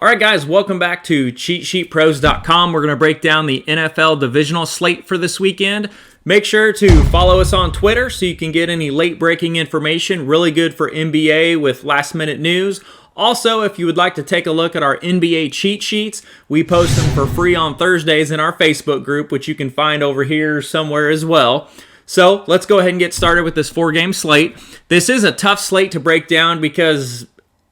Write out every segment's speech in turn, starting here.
All right, guys, welcome back to CheatSheetPros.com. We're going to break down the NFL Divisional slate for this weekend. Make sure to follow us on Twitter so you can get any late-breaking information. Really good for NBA with last-minute news. Also, if you would like to take a look at our NBA cheat sheets, we post them for free on Thursdays in our Facebook group, which you can find over here somewhere as well. So let's go ahead and get started with this four-game slate. This is a tough slate to break down because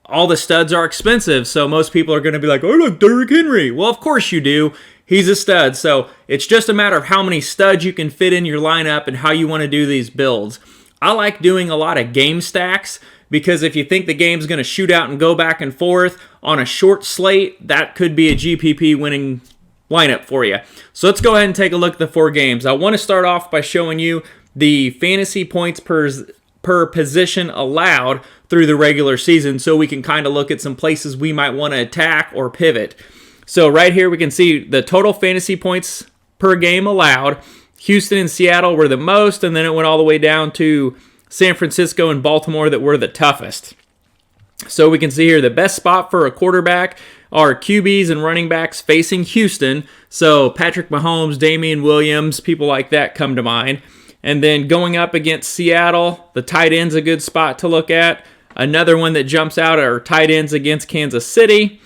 all the studs are expensive, so most people are going to be like, I like Derrick Henry. Well, of course you do. He's a stud, so it's just a matter of how many studs you can fit in your lineup and how you want to do these builds. I like doing a lot of game stacks because if you think the game's going to shoot out and go back and forth on a short slate, that could be a GPP winning lineup for you. So let's go ahead and take a look at the four games. I want to start off by showing you the fantasy points per position allowed through the regular season so we can kind of look at some places we might want to attack or pivot. So right here we can see the total fantasy points per game allowed. Houston and Seattle were the most, and then it went all the way down to San Francisco and Baltimore that were the toughest. So we can see here the best spot for a quarterback are QBs and running backs facing Houston. So Patrick Mahomes, Damian Williams, people like that come to mind. And then going up against Seattle, the tight end's a good spot to look at. Another one that jumps out are tight ends against Kansas City.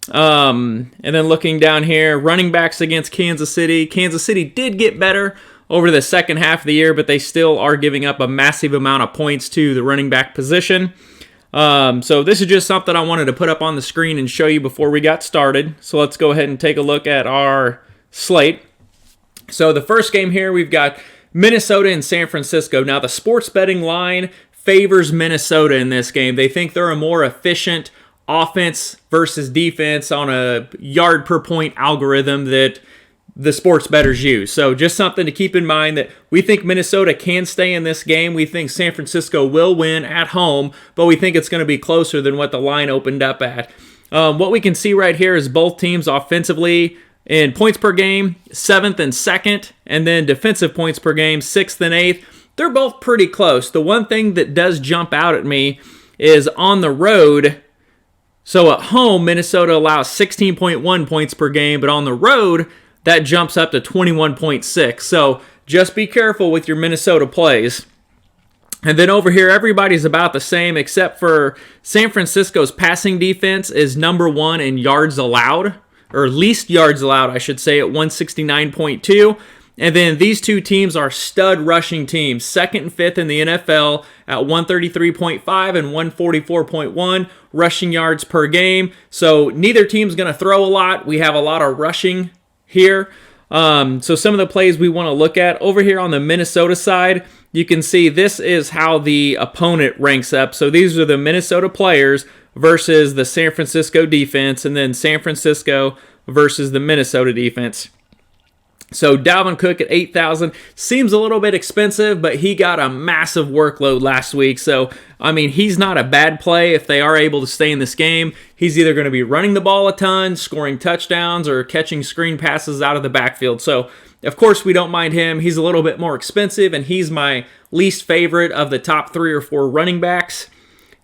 And then looking down here, running backs against Kansas City. Kansas City did get better over the second half of the year, but they still are giving up a massive amount of points to the running back position. So this is just something I wanted to put up on the screen and show you before we got started. So let's go ahead and take a look at our slate. So the first game here, we've got Minnesota and San Francisco. Now the sports betting line favors Minnesota in this game. They think they're a more efficient offense versus defense on a yard per point algorithm that the sports bettors use. So just something to keep in mind that we think Minnesota can stay in this game. We think San Francisco will win at home, but we think it's going to be closer than what the line opened up at. What we can see right here is both teams offensively in points per game, 7th and 2nd, and then defensive points per game, 6th and 8th. They're both pretty close. The one thing that does jump out at me is on the road. So at home, Minnesota allows 16.1 points per game, but on the road, that jumps up to 21.6. So just be careful with your Minnesota plays. And then over here, everybody's about the same except for San Francisco's passing defense is number 1 in yards allowed, or least yards allowed, I should say, at 169.2. And then these two teams are stud rushing teams, 2nd and 5th in the NFL at 133.5 and 144.1 rushing yards per game. So neither team's going to throw a lot. We have a lot of rushing here. So some of the plays we want to look at over here on the Minnesota side, you can see this is how the opponent ranks up. So these are the Minnesota players versus the San Francisco defense, and then San Francisco versus the Minnesota defense. So Dalvin Cook at 8,000 seems a little bit expensive, but he got a massive workload last week. So, I mean, he's not a bad play if they are able to stay in this game. He's either going to be running the ball a ton, scoring touchdowns, or catching screen passes out of the backfield. So, of course, we don't mind him. He's a little bit more expensive, and he's my least favorite of the top 3 or 4 running backs.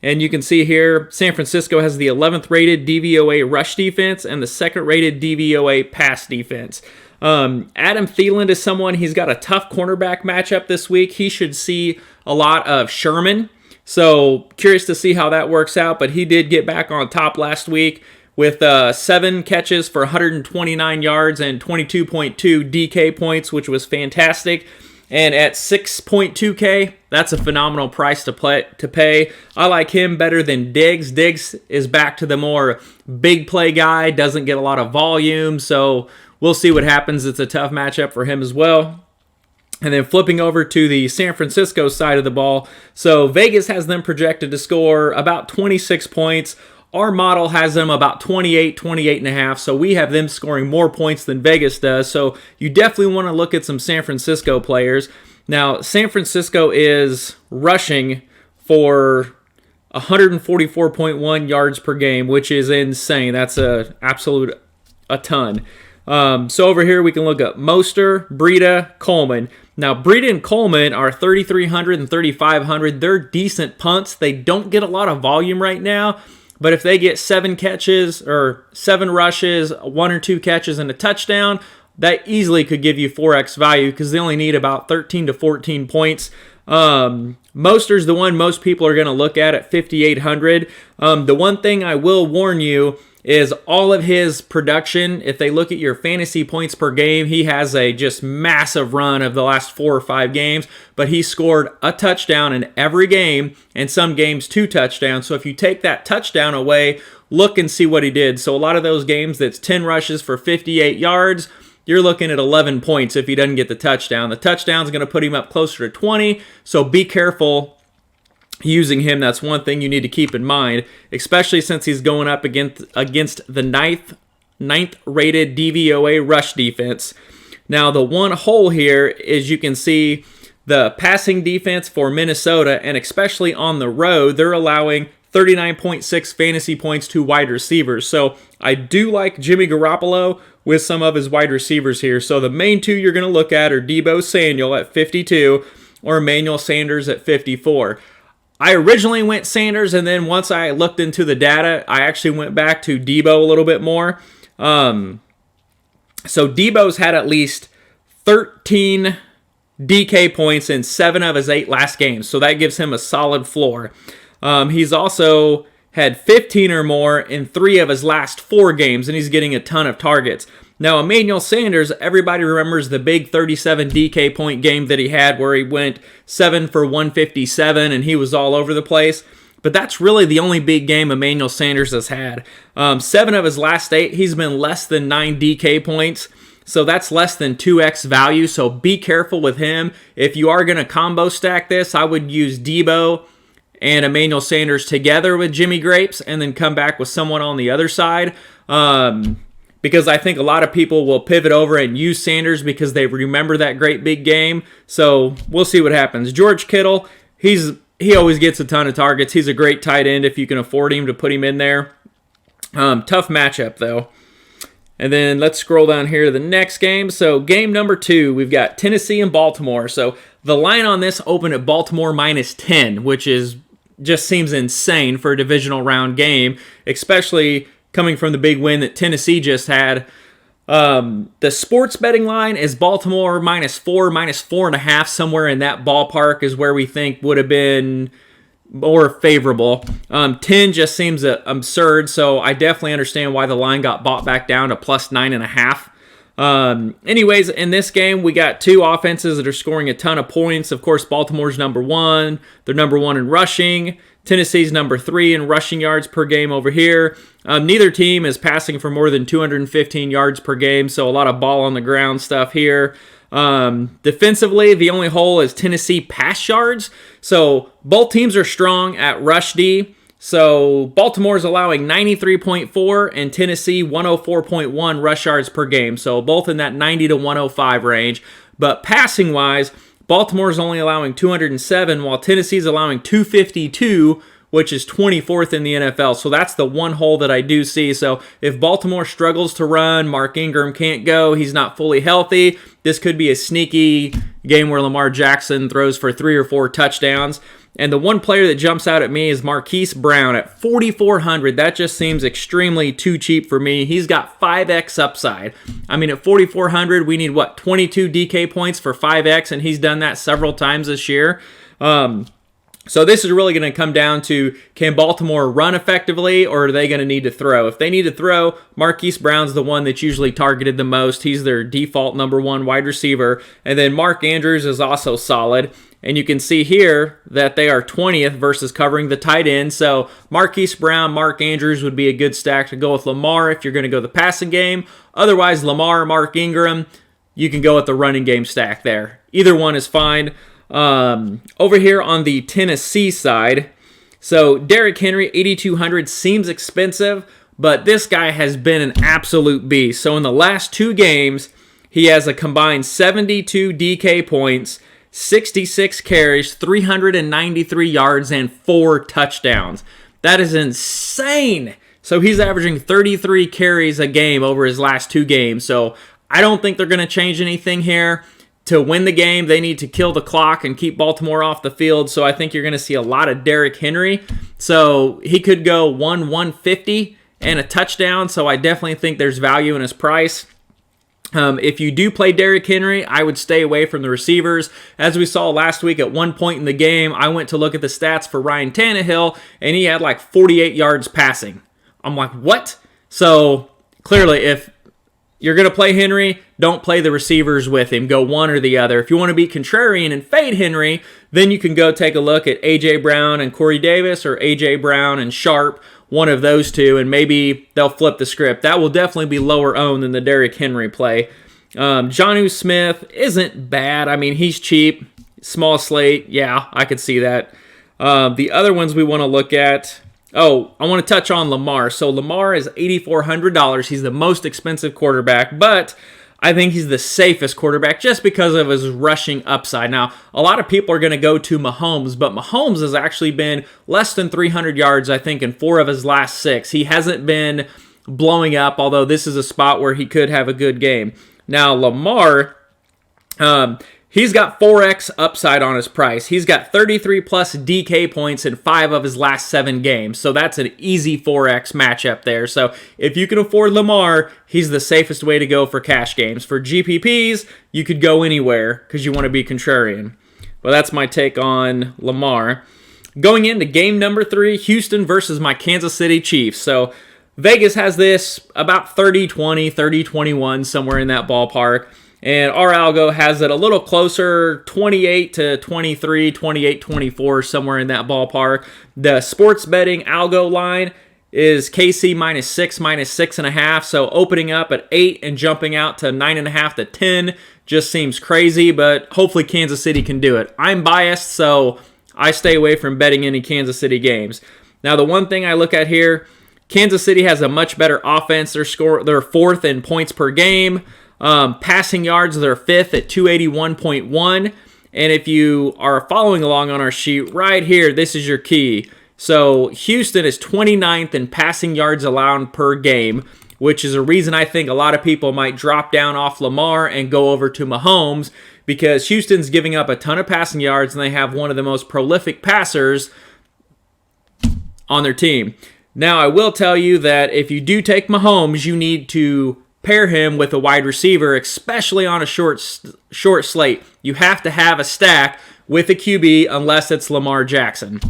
And you can see here, San Francisco has the 11th rated DVOA rush defense and the 2nd rated DVOA pass defense. Adam Thielen is someone, he's got a tough cornerback matchup this week. He should see a lot of Sherman. So curious to see how that works out, but he did get back on top last week with 7 catches for 129 yards and 22.2 DK points, which was fantastic. And at 6.2K, that's a phenomenal price to pay. I like him better than Diggs. Diggs is back to the more big play guy, doesn't get a lot of volume, so we'll see what happens. It's a tough matchup for him as well. And then flipping over to the San Francisco side of the ball. So Vegas has them projected to score about 26 points. Our model has them about 28 and a half. So we have them scoring more points than Vegas does. So you definitely want to look at some San Francisco players. Now, San Francisco is rushing for 144.1 yards per game, which is insane. That's a ton. So over here we can look up Mostert, Breida, Coleman. Now, Breida and Coleman are 3,300 and 3,500. They're decent punts. They don't get a lot of volume right now, But if they get 7 catches or 7 rushes, 1 or 2 catches, and a touchdown, that easily could give you 4x value because they only need about 13 to 14 points. Moster's the one most people are going to look at 5,800. The one thing I will warn you is all of his production, if they look at your fantasy points per game, he has a just massive run of the last 4 or 5 games, but he scored a touchdown in every game, and some games 2 touchdowns. So if you take that touchdown away, look and see what he did. So a lot of those games that's 10 rushes for 58 yards, you're looking at 11 points if he doesn't get the touchdown. The touchdown's going to put him up closer to 20, so be careful using him. That's one thing you need to keep in mind, especially since he's going up against the ninth rated DVOA rush defense. Now, the one hole here is you can see the passing defense for Minnesota, and especially on the road, they're allowing 39.6 fantasy points to wide receivers. So I do like Jimmy Garoppolo with some of his wide receivers here. So the main 2 you're going to look at are Deebo Samuel at 52 or Emmanuel Sanders at 54. I originally went Sanders, and then once I looked into the data, I actually went back to Deebo a little bit more. So Deebo's had at least 13 DK points in 7 of his 8 last games, so that gives him a solid floor. He's also had 15 or more in 3 of his last 4 games, and he's getting a ton of targets. Now, Emmanuel Sanders, everybody remembers the big 37 DK point game that he had where he went 7 for 157 and he was all over the place. But that's really the only big game Emmanuel Sanders has had. 7 of his last 8, he's been less than 9 DK points. So that's less than 2x value. So be careful with him. If you are going to combo stack this, I would use Deebo and Emmanuel Sanders together with Jimmy Grapes and then come back with someone on the other side. Because I think a lot of people will pivot over and use Sanders because they remember that great big game. So we'll see what happens. George Kittle, he always gets a ton of targets. He's a great tight end if you can afford him to put him in there. Tough matchup, though. And then let's scroll down here to the next game. So game number 2, we've got Tennessee and Baltimore. So the line on this opened at Baltimore -10, which just seems insane for a divisional round game, especially coming from the big win that Tennessee just had. The sports betting line is Baltimore -4, -4.5, somewhere in that ballpark is where we think would have been more favorable. 10 just seems absurd, so I definitely understand why the line got bought back down to +9.5. Anyways, in this game, we got 2 offenses that are scoring a ton of points. Of course, Baltimore's number 1. They're number 1 in rushing. Tennessee's number 3 in rushing yards per game over here. Neither team is passing for more than 215 yards per game, so a lot of ball on the ground stuff here. Defensively, the only hole is Tennessee pass yards. So both teams are strong at rush D. So Baltimore's allowing 93.4 and Tennessee 104.1 rush yards per game. So both in that 90 to 105 range. But passing-wise, Baltimore's only allowing 207, while Tennessee's allowing 252, which is 24th in the NFL. So that's the one hole that I do see. So if Baltimore struggles to run, Mark Ingram can't go, he's not fully healthy, this could be a sneaky game where Lamar Jackson throws for 3 or 4 touchdowns. And the one player that jumps out at me is Marquise Brown at 4,400. That just seems extremely too cheap for me. He's got 5x upside. I mean, at 4,400, we need, 22 DK points for 5x, and he's done that several times this year. So this is really going to come down to, can Baltimore run effectively, or are they going to need to throw? If they need to throw, Marquise Brown's the one that's usually targeted the most. He's their default number 1 wide receiver. And then Mark Andrews is also solid. And you can see here that they are 20th versus covering the tight end. So Marquise Brown, Mark Andrews would be a good stack to go with Lamar if you're going to go the passing game. Otherwise, Lamar, Mark Ingram, you can go with the running game stack there. Either one is fine. Over here on the Tennessee side, so Derrick Henry, 8,200 seems expensive, but this guy has been an absolute beast. So in the last 2 games, he has a combined 72 DK points, 66 carries, 393 yards, and 4 touchdowns. That is insane. So he's averaging 33 carries a game over his last 2 games. So I don't think they're going to change anything here. to win the game, they need to kill the clock and keep Baltimore off the field. So I think you're going to see a lot of Derrick Henry. So he could go 150 and a touchdown. So I definitely think there's value in his price. If you do play Derrick Henry, I would stay away from the receivers. As we saw last week at one point in the game, I went to look at the stats for Ryan Tannehill, and he had like 48 yards passing. I'm like, what? So clearly, if you're going to play Henry, don't play the receivers with him. Go one or the other. If you want to be contrarian and fade Henry, then you can go take a look at A.J. Brown and Corey Davis, or A.J. Brown and Sharp, one of those two, and maybe they'll flip the script. That will definitely be lower owned than the Derrick Henry play. Jonnu Smith isn't bad. I mean, he's cheap. Small slate. Yeah, I could see that. The other ones we want to look at... Oh, I want to touch on Lamar. So Lamar is $8,400. He's the most expensive quarterback, but I think he's the safest quarterback just because of his rushing upside. Now, a lot of people are going to go to Mahomes, but Mahomes has actually been less than 300 yards, I think, in 4 of his last 6. He hasn't been blowing up, although this is a spot where he could have a good game. Now, Lamar... he's got 4x upside on his price. He's got 33 plus DK points in 5 of his last 7 games. So that's an easy 4x matchup there. So if you can afford Lamar, he's the safest way to go for cash games. For GPPs, you could go anywhere because you want to be contrarian. Well, that's my take on Lamar. Going into game number 3, Houston versus my Kansas City Chiefs. So Vegas has this about 30-20, 30-21, somewhere in that ballpark. And our algo has it a little closer, 28 to 23, 28, 24, somewhere in that ballpark. The sports betting algo line is KC -6, -6.5. So opening up at 8 and jumping out to 9.5 to 10 just seems crazy, but hopefully Kansas City can do it. I'm biased, so I stay away from betting any Kansas City games. Now, the one thing I look at here, Kansas City has a much better offense. They're 4th in points per game. Passing yards, they're 5th at 281.1. And if you are following along on our sheet right here, this is your key. So Houston is 29th in passing yards allowed per game, which is a reason I think a lot of people might drop down off Lamar and go over to Mahomes, because Houston's giving up a ton of passing yards and they have one of the most prolific passers on their team. Now, I will tell you that if you do take Mahomes, you need to pair him with a wide receiver, especially on a short slate. You have to have a stack with a QB unless it's Lamar Jackson.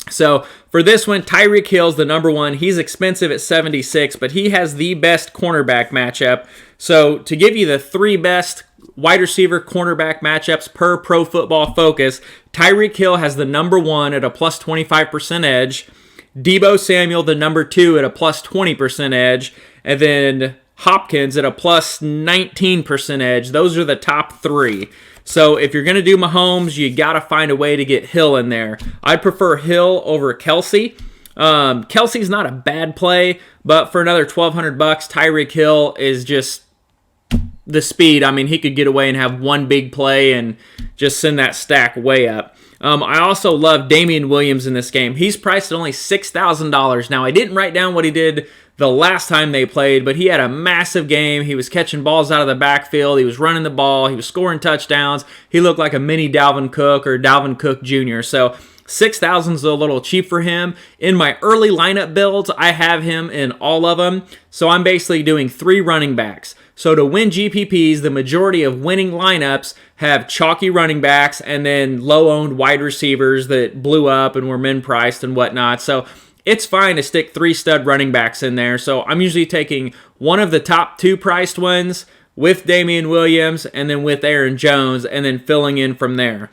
So for this one, Tyreek Hill's the number one. He's expensive at 76, but he has the best cornerback matchup. So to give you the 3 best wide receiver cornerback matchups per Pro Football Focus, Tyreek Hill has the number 1 at a plus 25% edge. Deebo Samuel, the number 2 at a plus 20% edge. And then Hopkins at a plus 19% edge. Those are the top 3. So if you're going to do Mahomes, you got to find a way to get Hill in there. I'd prefer Hill over Kelsey. Kelsey's not a bad play, but for another $1,200, Tyreek Hill is just the speed. I mean, he could get away and have one big play and just send that stack way up. I also love Damian Williams in this game. He's priced at only $6,000. Now, I didn't write down what he did the last time they played, but he had a massive game. He was catching balls out of the backfield. He was running the ball. He was scoring touchdowns. He looked like a mini Dalvin Cook or Dalvin Cook Jr. So $6,000 is a little cheap for him. In my early lineup builds, I have him in all of them. So I'm basically doing 3 running backs. So to win GPPs, the majority of winning lineups have chalky running backs and then low-owned wide receivers that blew up and were min-priced and whatnot. So it's fine to stick 3 stud running backs in there. So I'm usually taking one of the top 2 priced ones with Damian Williams and then with Aaron Jones and then filling in from there.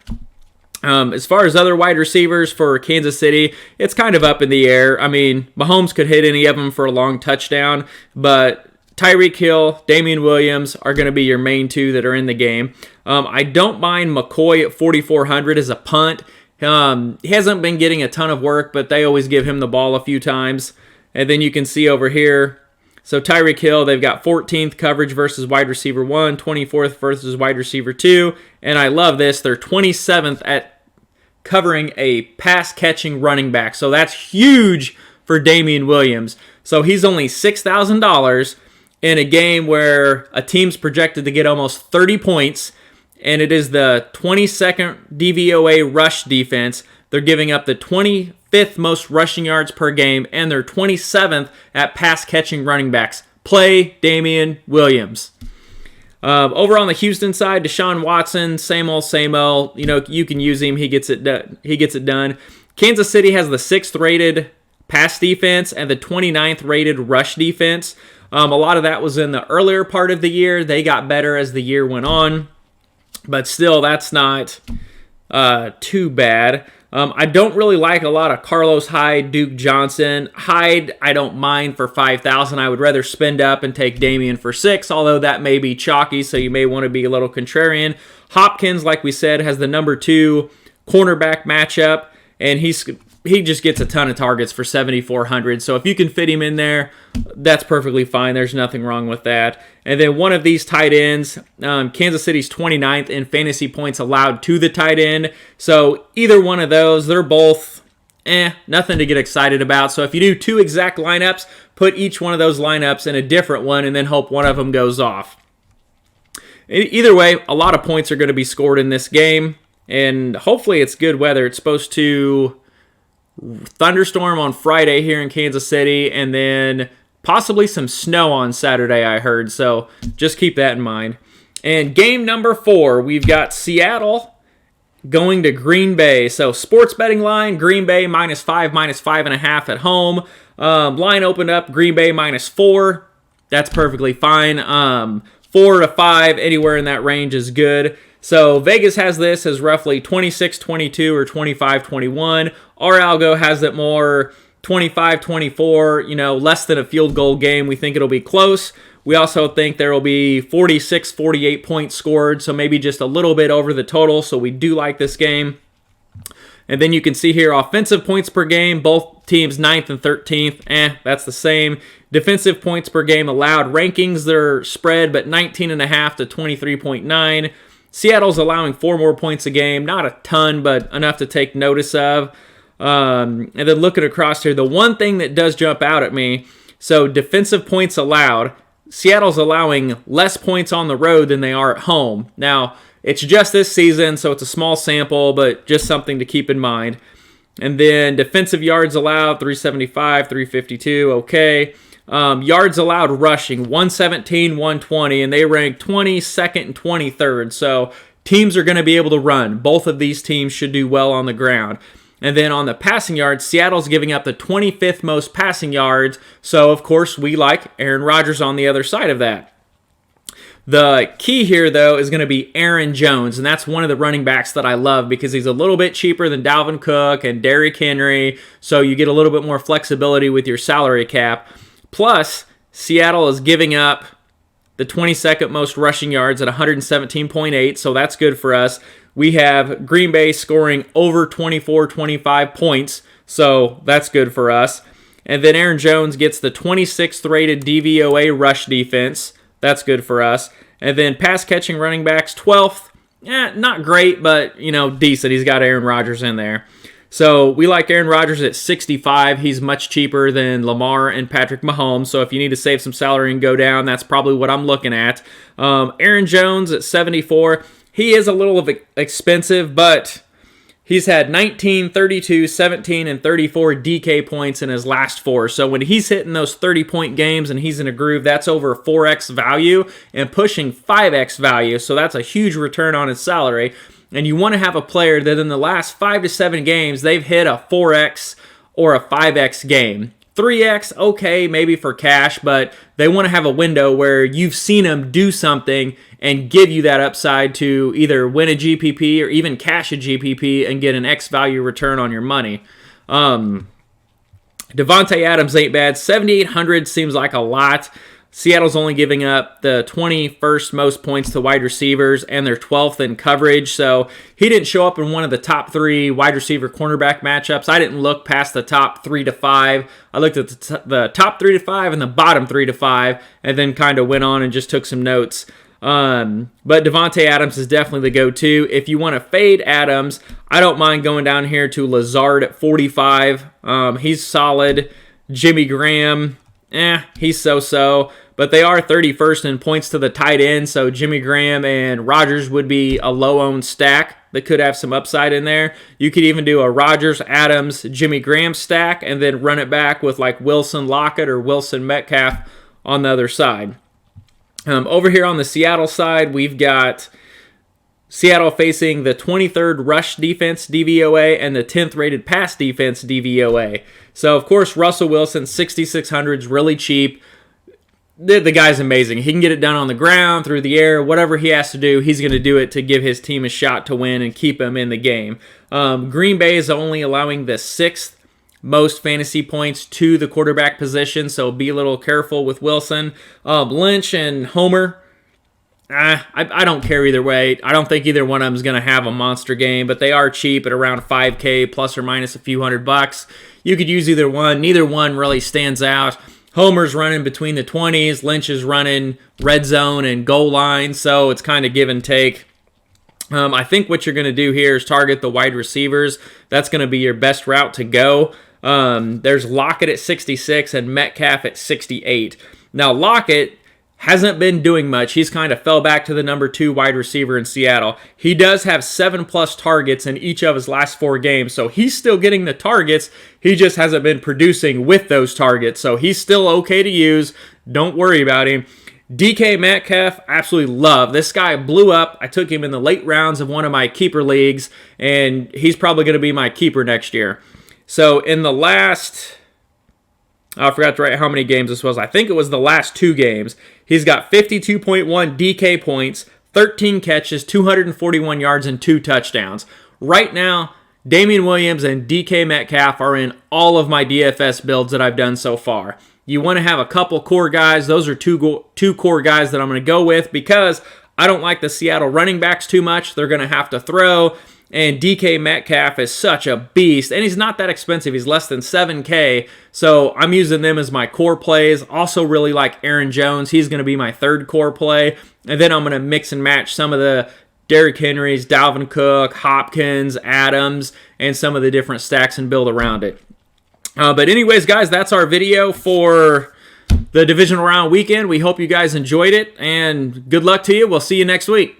As far as other wide receivers for Kansas City, it's kind of up in the air. I mean, Mahomes could hit any of them for a long touchdown, but Tyreek Hill, Damian Williams are going to be your main 2 that are in the game. I don't mind McCoy at 4,400 as a punt. He hasn't been getting a ton of work, but they always give him the ball a few times. And then you can see over here, so Tyreek Hill, they've got 14th coverage versus wide receiver 1, 24th versus wide receiver 2, and I love this. They're 27th at covering a pass-catching running back. So that's huge for Damian Williams. So he's only $6,000 in a game where a team's projected to get almost 30 points, and it is the 22nd DVOA rush defense. They're giving up the 25th most rushing yards per game, and they're 27th at pass-catching running backs. Play Damian Williams. Over on the Houston side, Deshaun Watson, same old, same old. You know, you can use him. He gets it done. Kansas City has the 6th rated pass defense and the 29th rated rush defense. A lot of that was in the earlier part of the year. They got better as the year went on, but still, that's not too bad. I don't really like a lot of Carlos Hyde, Duke Johnson. Hyde, I don't mind for 5,000. I would rather spend up and take Damian for 6, although that may be chalky, so you may want to be a little contrarian. Hopkins, like we said, has the number 2 cornerback matchup, and he just gets a ton of targets for 7,400. So if you can fit him in there, that's perfectly fine. There's nothing wrong with that. And then one of these tight ends, Kansas City's 29th in fantasy points allowed to the tight end. So either one of those, they're both nothing to get excited about. So if you do 2 exact lineups, put each one of those lineups in a different one and then hope one of them goes off. Either way, a lot of points are going to be scored in this game. And hopefully it's good weather. It's supposed to thunderstorm on Friday here in Kansas City, and then possibly some snow on Saturday, I heard. So just keep that in mind. And game number 4, we've got Seattle going to Green Bay. So sports betting line, Green Bay -5, -5.5 at home. Line opened up, Green Bay -4. That's perfectly fine. 4 to 5, anywhere in that range is good. So Vegas has this as roughly 26-22 or 25-21. Our algo has it more 25-24, less than a field goal game. We think it'll be close. We also think there will be 46, 48 points scored, so maybe just a little bit over the total. So we do like this game. And then you can see here offensive points per game, both teams 9th and 13th. That's the same. Defensive points per game allowed rankings, they're spread, but 19.5 to 23.9. Seattle's allowing 4 more points a game. Not a ton, but enough to take notice of. And then looking across here, the one thing that does jump out at me, so defensive points allowed, Seattle's allowing less points on the road than they are at home. Now, it's just this season, so it's a small sample, but just something to keep in mind. And then defensive yards allowed, 375, 352, okay. Yards allowed rushing, 117, 120, and they rank 22nd and 23rd. So teams are going to be able to run. Both of these teams should do well on the ground. And then on the passing yards, Seattle's giving up the 25th most passing yards. So, of course, we like Aaron Rodgers on the other side of that. The key here, though, is going to be Aaron Jones, and that's one of the running backs that I love because he's a little bit cheaper than Dalvin Cook and Derrick Henry, so you get a little bit more flexibility with your salary cap. Plus, Seattle is giving up the 22nd most rushing yards at 117.8, so that's good for us. We have Green Bay scoring over 24-25 points, so that's good for us. And then Aaron Jones gets the 26th rated DVOA rush defense. That's good for us. And then pass-catching running backs, 12th. Not great, but, decent. He's got Aaron Rodgers in there. So we like Aaron Rodgers at 65. He's much cheaper than Lamar and Patrick Mahomes. So if you need to save some salary and go down, that's probably what I'm looking at. Aaron Jones at 74. He is a little expensive, but he's had 19, 32, 17, and 34 DK points in his last 4. So when he's hitting those 30-point games and he's in a groove, that's over 4x value and pushing 5x value. So that's a huge return on his salary. And you want to have a player that in the last 5 to 7 games, they've hit a 4x or a 5x game. 3x, okay, maybe for cash, but they want to have a window where you've seen them do something and give you that upside to either win a GPP or even cash a GPP and get an X value return on your money. Devontae Adams ain't bad. 7,800 seems like a lot. Seattle's only giving up the 21st most points to wide receivers, and they're 12th in coverage. So he didn't show up in one of the top 3 wide receiver cornerback matchups. I didn't look past the top 3 to 5. I looked at the top 3 to 5 and the bottom 3 to 5, and then kind of went on and just took some notes. But Devontae Adams is definitely the go-to. If you want to fade Adams, I don't mind going down here to Lazard at 45. He's solid. Jimmy Graham, he's so-so. But they are 31st in points to the tight end, so Jimmy Graham and Rodgers would be a low-owned stack that could have some upside in there. You could even do a Rodgers, Adams, Jimmy Graham stack and then run it back with like Wilson Lockett or Wilson Metcalf on the other side. Over here on the Seattle side, we've got Seattle facing the 23rd rush defense DVOA and the 10th rated pass defense DVOA. So, of course, Russell Wilson, 6,600 is really cheap. The guy's amazing. He can get it done on the ground, through the air, whatever he has to do, he's going to do it to give his team a shot to win and keep him in the game. Green Bay is only allowing the 6th most fantasy points to the quarterback position, so be a little careful with Wilson. Lynch and Homer, I don't care either way. I don't think either one of them is going to have a monster game, but they are cheap at around $5K plus or minus a few $100. You could use either one. Neither one really stands out. Homer's running between the 20s. Lynch is running red zone and goal line, so it's kind of give and take. I think what you're going to do here is target the wide receivers. That's going to be your best route to go. There's Lockett at 66 and Metcalf at 68. Now, Lockett hasn't been doing much. He's kind of fell back to the number 2 wide receiver in Seattle. He does have 7+ targets in each of his last 4 games, so he's still getting the targets. He just hasn't been producing with those targets, so he's still okay to use. Don't worry about him. DK Metcalf, absolutely love. This guy blew up. I took him in the late rounds of one of my keeper leagues, and he's probably going to be my keeper next year. So in the last, I forgot to write how many games this was. I think it was the last 2 games. He's got 52.1 DK points, 13 catches, 241 yards, and 2 touchdowns. Right now, Damian Williams and DK Metcalf are in all of my DFS builds that I've done so far. You want to have a couple core guys. Those are two core guys that I'm going to go with because I don't like the Seattle running backs too much. They're going to have to throw. And DK Metcalf is such a beast. And he's not that expensive. He's less than $7K. So I'm using them as my core plays. Also really like Aaron Jones. He's going to be my 3rd core play. And then I'm going to mix and match some of the Derrick Henrys, Dalvin Cook, Hopkins, Adams, and some of the different stacks and build around it. But anyways, guys, that's our video for the divisional round weekend. We hope you guys enjoyed it. And good luck to you. We'll see you next week.